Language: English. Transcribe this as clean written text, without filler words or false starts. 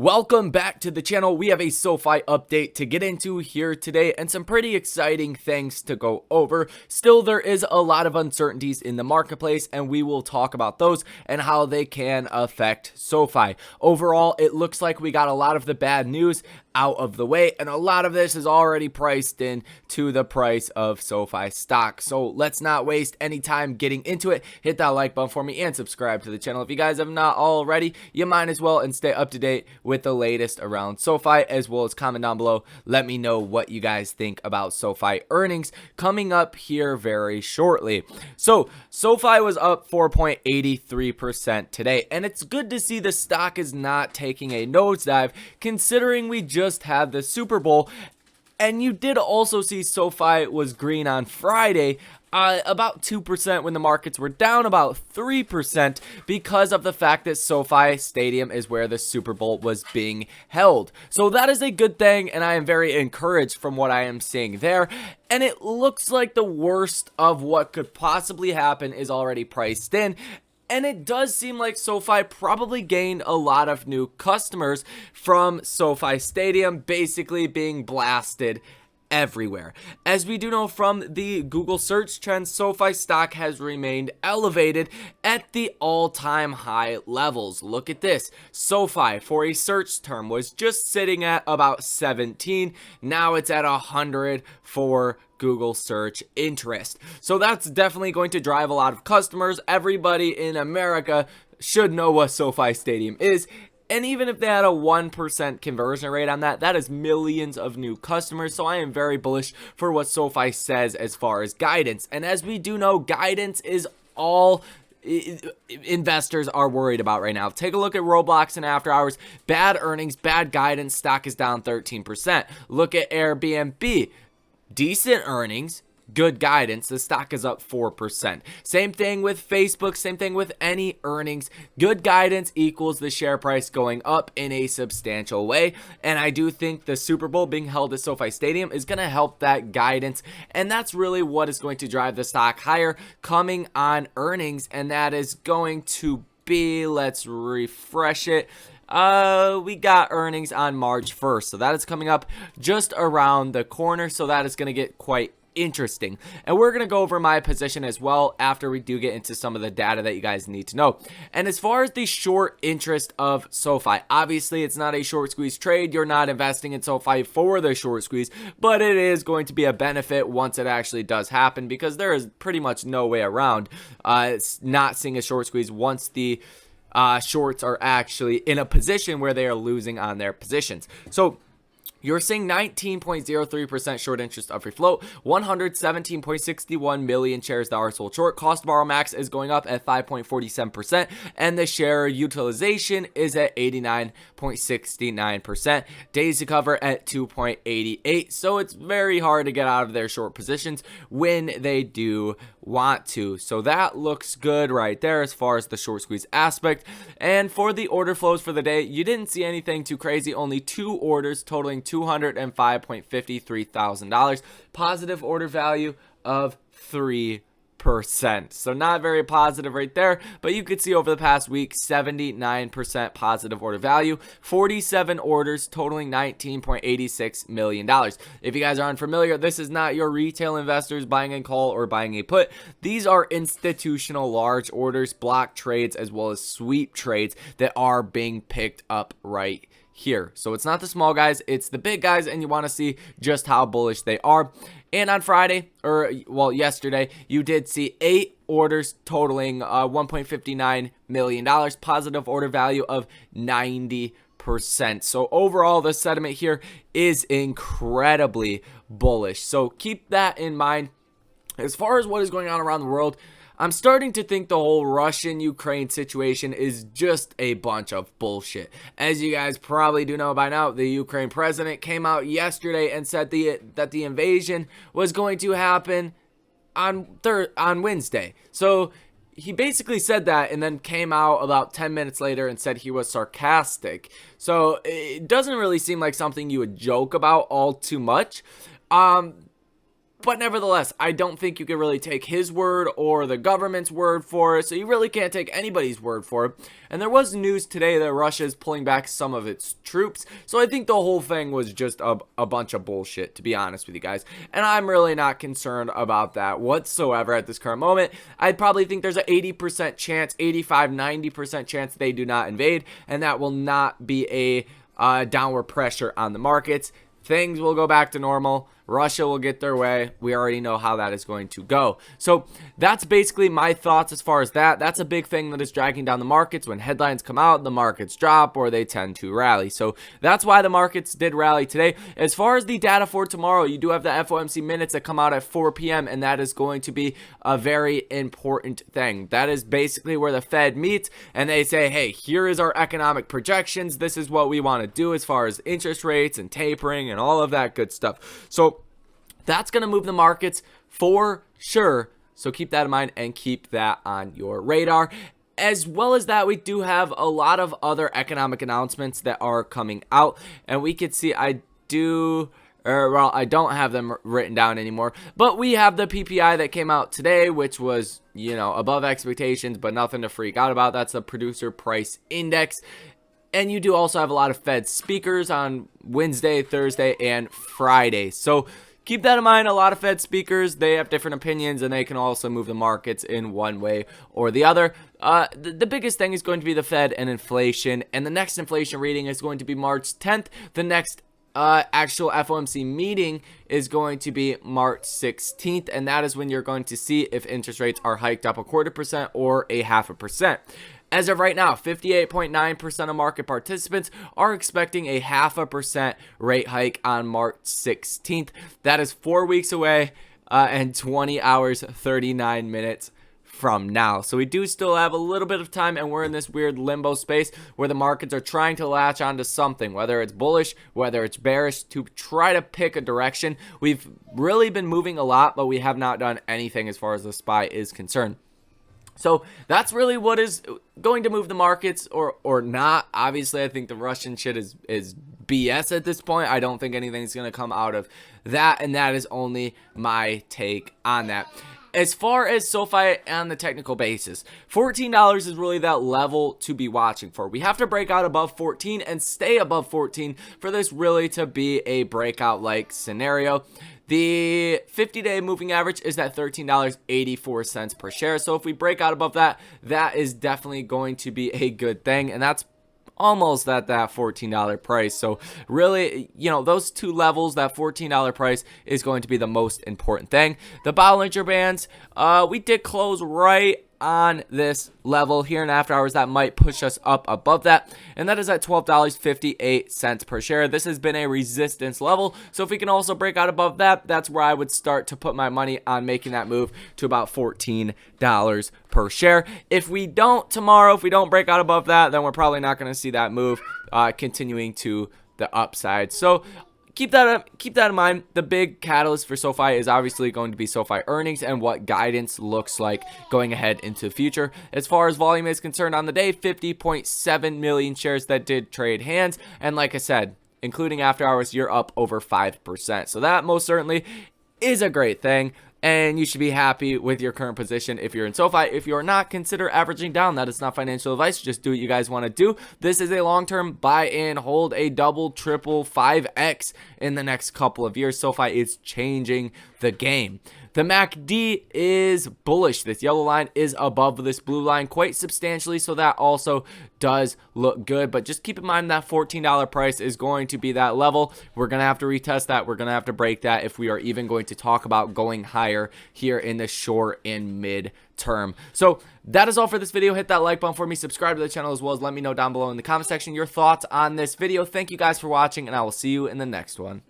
Welcome back to the channel. We have a SoFi update to get into here today and some pretty exciting things to go over. Still, there is a lot of uncertainties in the marketplace, and we will talk about those and how they can affect SoFi. Overall, it looks like we got a lot of the bad news out of the way, and a lot of this is already priced in to the price of SoFi stock. So let's not waste any time getting into it. Hit that like button for me and subscribe to the channel if you guys have not already. You might as well, and stay up to date with the latest around SoFi, as well as comment down below. Let me know what you guys think about SoFi earnings coming up here very shortly. So SoFi was up 4.83% today, and it's good to see the stock is not taking a nosedive considering we just had the Super Bowl. And you did also see SoFi was green on Friday, about 2% when the markets were down about 3% because of the fact that SoFi Stadium is where the Super Bowl was being held. So that is a good thing, and I am very encouraged from what I am seeing there. And it looks like the worst of what could possibly happen is already priced in. And it does seem like SoFi probably gained a lot of new customers from SoFi Stadium basically being blasted everywhere. As we do know from the Google search trends, SoFi stock has remained elevated at the all-time high levels. Look at this. SoFi for a search term was just sitting at about 17. Now it's at 100 for Google search interest. So that's definitely going to drive a lot of customers. Everybody in America should know what SoFi Stadium is. And even if they had a 1% conversion rate on that, that is millions of new customers. So I am very bullish for what SoFi says as far as guidance. And as we do know, guidance is all investors are worried about right now. Take a look at Roblox and after hours. Bad earnings, bad guidance, stock is down 13%. Look at Airbnb. Decent earnings, good guidance, the stock is up 4%. Same thing with Facebook, same thing with any earnings. Good guidance equals the share price going up in a substantial way. And I do think the Super Bowl being held at SoFi Stadium is going to help that guidance. And that's really what is going to drive the stock higher coming on earnings. And that is going to be, let's refresh it. We got earnings on March 1st, so that is coming up just around the corner, so that is going to get quite interesting. And we're going to go over my position as well after we do get into some of the data that you guys need to know. And as far as the short interest of SoFi, obviously it's not a short squeeze trade. You're not investing in SoFi for the short squeeze, but it is going to be a benefit once it actually does happen, because there is pretty much no way around it's not seeing a short squeeze once the shorts are actually in a position where they are losing on their positions. So you're seeing 19.03% short interest of free float, 117.61 million shares that are sold short. Cost to borrow max is going up at 5.47%, and the share utilization is at 89.69%. Days to cover at 2.88. So it's very hard to get out of their short positions when they do want to. So that looks good right there as far as the short squeeze aspect. And for the order flows for the day, you didn't see anything too crazy. Only 2 orders totaling $205.53 thousand. Positive order value of 3%. So not very positive right there, but you could see over the past week 79% positive order value, 47 orders totaling $19.86 million. If you guys are unfamiliar, this is not your retail investors buying a call or buying a put. These are institutional large orders, block trades, as well as sweep trades that are being picked up right here. So it's not the small guys, it's the big guys, and you want to see just how bullish they are. And on Friday, or well, yesterday, you did see 8 orders totaling $1.59 million, positive order value of 90%. So overall, the sentiment here is incredibly bullish. So keep that in mind. As far as what is going on around the world, I'm starting to think the whole Russian-Ukraine situation is just a bunch of bullshit. As you guys probably do know by now, the Ukraine president came out yesterday and said that the invasion was going to happen on Wednesday. So he basically said that and then came out about 10 minutes later and said he was sarcastic. So it doesn't really seem like something you would joke about all too much. But nevertheless, I don't think you can really take his word or the government's word for it, so you really can't take anybody's word for it. And there was news today that Russia is pulling back some of its troops, so I think the whole thing was just a bunch of bullshit, to be honest with you guys. And I'm really not concerned about that whatsoever at this current moment. I probably think there's an 80% chance, 85, 90% chance they do not invade, and that will not be a downward pressure on the markets. Things will go back to normal. Russia will get their way. We already know how that is going to go. So that's basically my thoughts as far as that. That's a big thing that is dragging down the markets. When headlines come out, the markets drop or they tend to rally. So that's why the markets did rally today. As far as the data for tomorrow, you do have the FOMC minutes that come out at 4 p.m. and that is going to be a very important thing. That is basically where the Fed meets and they say, hey, here is our economic projections. This is what we want to do as far as interest rates and tapering and all of that good stuff. So that's going to move the markets for sure. So keep that in mind and keep that on your radar. As well as that, we do have a lot of other economic announcements that are coming out. And we could see, I don't have them written down anymore. But we have the PPI that came out today, which was, above expectations, but nothing to freak out about. That's the Producer Price Index. And you do also have a lot of Fed speakers on Wednesday, Thursday, and Friday. So keep that in mind. A lot of Fed speakers, they have different opinions, and they can also move the markets in one way or the other. The biggest thing is going to be the Fed and inflation, and the next inflation reading is going to be March 10th. The next actual FOMC meeting is going to be March 16th, and that is when you're going to see if interest rates are hiked up 0.25% or 0.5%. As of right now, 58.9% of market participants are expecting a 0.5% rate hike on March 16th. That is 4 weeks away and 20 hours, 39 minutes from now. So we do still have a little bit of time, and we're in this weird limbo space where the markets are trying to latch onto something, whether it's bullish, whether it's bearish, to try to pick a direction. We've really been moving a lot, but we have not done anything as far as the SPY is concerned. So that's really what is going to move the markets or not. Obviously, I think the Russian shit is BS at this point. I don't think anything's going to come out of that, and that is only my take on that. As far as SoFi on the technical basis, $14 is really that level to be watching for. We have to break out above 14 and stay above 14 for this really to be a breakout-like scenario. The 50-day moving average is at $13.84 per share. So if we break out above that, that is definitely going to be a good thing. And that's almost at that $14 price. So really, those two levels, that $14 price is going to be the most important thing. The Bollinger Bands, we did close right on this level here in after hours. That might push us up above that, and that is at $12.58 per share. This has been a resistance level, so if we can also break out above that, that's where I would start to put my money on making that move to about $14 per share. If we don't tomorrow, if we don't break out above that, then we're probably not going to see that move continuing to the upside. So keep that in mind. The big catalyst for SoFi is obviously going to be SoFi earnings and what guidance looks like going ahead into the future. As far as volume is concerned on the day, 50.7 million shares that did trade hands. And like I said, including after hours, you're up over 5%. So that most certainly is a great thing. And you should be happy with your current position if you're in SoFi. If you're not, consider averaging down. That is not financial advice. Just do what you guys want to do. This is a long-term buy and hold, a double, triple, 5x in the next couple of years. SoFi is changing the game. The MACD is bullish. This yellow line is above this blue line quite substantially, so that also does look good. But just keep in mind that $14 price is going to be that level. We're going to have to retest that. We're going to have to break that if we are even going to talk about going higher here in the short and mid term. So that is all for this video. Hit that like button for me. Subscribe to the channel as well as let me know down below in the comment section your thoughts on this video. Thank you guys for watching, and I will see you in the next one.